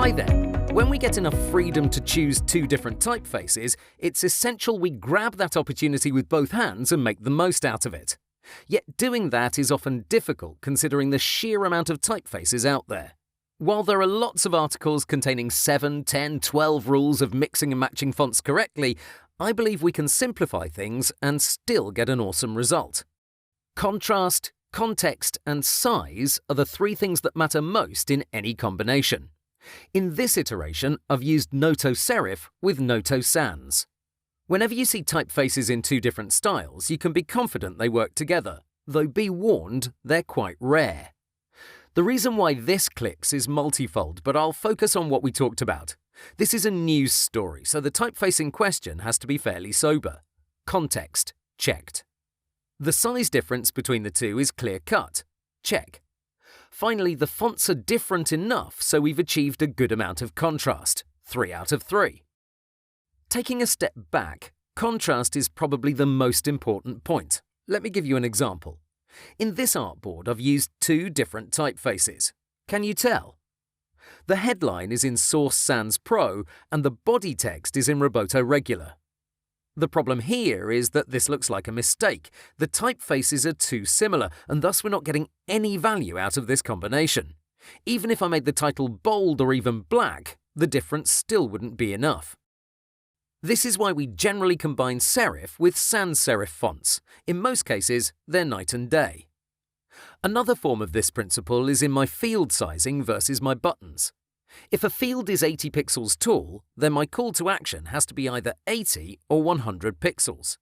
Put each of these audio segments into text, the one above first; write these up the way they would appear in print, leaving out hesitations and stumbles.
Hi there. When we get enough freedom to choose two different typefaces, it's essential we grab that opportunity with both hands and make the most out of it. Yet doing that is often difficult considering the sheer amount of typefaces out there. While there are lots of articles containing 7, 10, 12 rules of mixing and matching fonts correctly, I believe we can simplify things and still get an awesome result. Contrast, context, and size are the three things that matter most in any combination. In this iteration, I've used Noto Serif with Noto Sans. Whenever you see typefaces in two different styles, you can be confident they work together, though be warned, they're quite rare. The reason why this clicks is multifold, but I'll focus on what we talked about. This is a news story, so the typeface in question has to be fairly sober. Context, checked. The size difference between the two is clear-cut. Check. Finally, the fonts are different enough, so we've achieved a good amount of contrast. 3 out of 3. Taking a step back, contrast is probably the most important point. Let me give you an example. In this artboard, I've used two different typefaces. Can you tell? The headline is in Source Sans Pro, and the body text is in Roboto Regular. The problem here is that this looks like a mistake. The typefaces are too similar, and thus we're not getting any value out of this combination. Even if I made the title bold or even black, the difference still wouldn't be enough. This is why we generally combine serif with sans serif fonts. In most cases, they're night and day. Another form of this principle is in my field sizing versus my buttons. If a field is 80 pixels tall, then my call to action has to be either 80 or 100 pixels.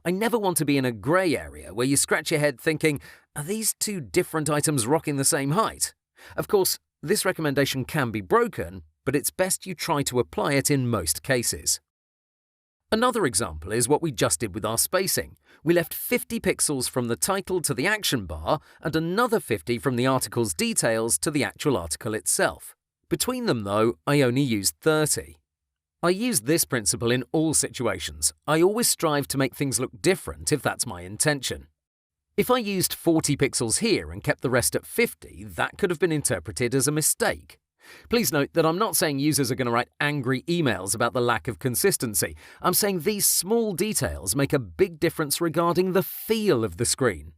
I never want to be in a grey area where you scratch your head thinking, are these two different items rocking the same height? Of course, this recommendation can be broken, but it's best you try to apply it in most cases. Another example is what we just did with our spacing. We left 50 pixels from the title to the action bar and another 50 from the article's details to the actual article itself. Between them, though, I only used 30. I use this principle in all situations. I always strive to make things look different if that's my intention. If I used 40 pixels here and kept the rest at 50, that could have been interpreted as a mistake. Please note that I'm not saying users are going to write angry emails about the lack of consistency. I'm saying these small details make a big difference regarding the feel of the screen.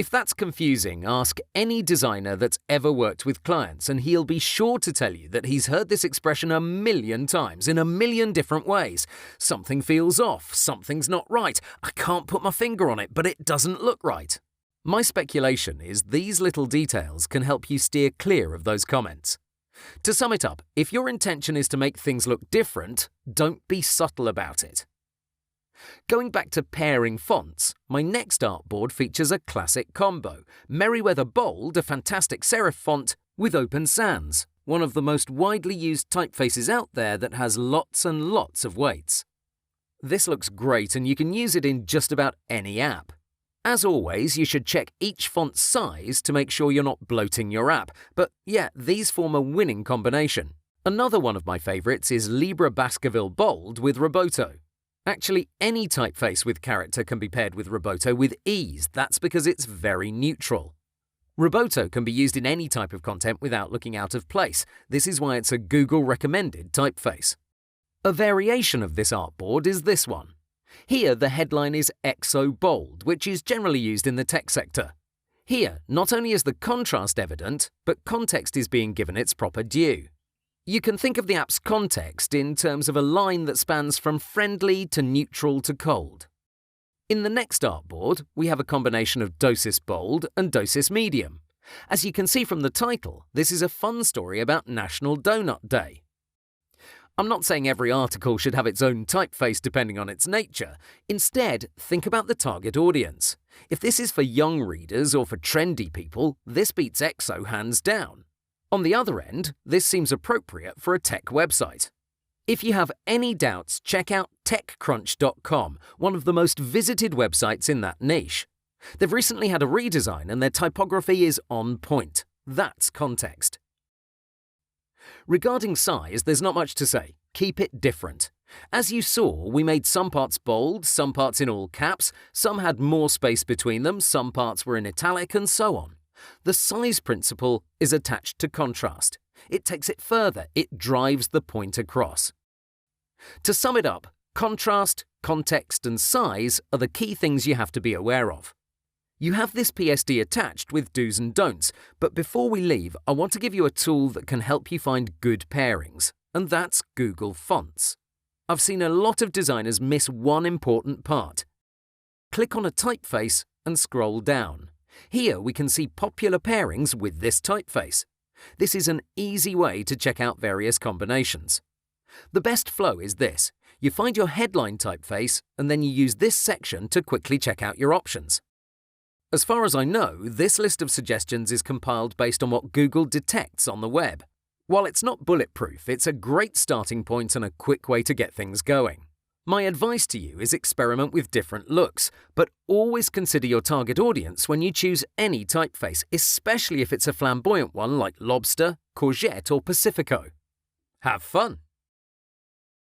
If that's confusing, ask any designer that's ever worked with clients and he'll be sure to tell you that he's heard this expression a million times in a million different ways. Something feels off, something's not right, I can't put my finger on it, but it doesn't look right. My speculation is these little details can help you steer clear of those comments. To sum it up, if your intention is to make things look different, don't be subtle about it. Going back to pairing fonts, my next artboard features a classic combo. Merriweather Bold, a fantastic serif font, with Open Sans, one of the most widely used typefaces out there that has lots and lots of weights. This looks great and you can use it in just about any app. As always, you should check each font's size to make sure you're not bloating your app, but yeah, these form a winning combination. Another one of my favourites is Libra Baskerville Bold with Roboto. Actually, any typeface with character can be paired with Roboto with ease. That's because it's very neutral. Roboto can be used in any type of content without looking out of place. This is why it's a Google-recommended typeface. A variation of this artboard is this one. Here, the headline is EXO Bold, which is generally used in the tech sector. Here, not only is the contrast evident, but context is being given its proper due. You can think of the app's context in terms of a line that spans from friendly to neutral to cold. In the next artboard, we have a combination of Dosis Bold and Dosis Medium. As you can see from the title, this is a fun story about National Donut Day. I'm not saying every article should have its own typeface depending on its nature. Instead, think about the target audience. If this is for young readers or for trendy people, this beats EXO hands down. On the other end, this seems appropriate for a tech website. If you have any doubts, check out techcrunch.com, one of the most visited websites in that niche. They've recently had a redesign and their typography is on point. That's context. Regarding size, there's not much to say. Keep it different. As you saw, we made some parts bold, some parts in all caps, some had more space between them, some parts were in italic, and so on. The size principle is attached to contrast. It takes it further. It drives the point across. To sum it up, contrast, context, and size are the key things you have to be aware of. You have this PSD attached with do's and don'ts, but before we leave, I want to give you a tool that can help you find good pairings, and that's Google Fonts. I've seen a lot of designers miss one important part. Click on a typeface and scroll down. Here we can see popular pairings with this typeface. This is an easy way to check out various combinations. The best flow is this. You find your headline typeface and then you use this section to quickly check out your options. As far as I know, this list of suggestions is compiled based on what Google detects on the web. While it's not bulletproof, it's a great starting point and a quick way to get things going. My advice to you is experiment with different looks, but always consider your target audience when you choose any typeface, especially if it's a flamboyant one like Lobster, Courgette, or Pacifico. Have fun!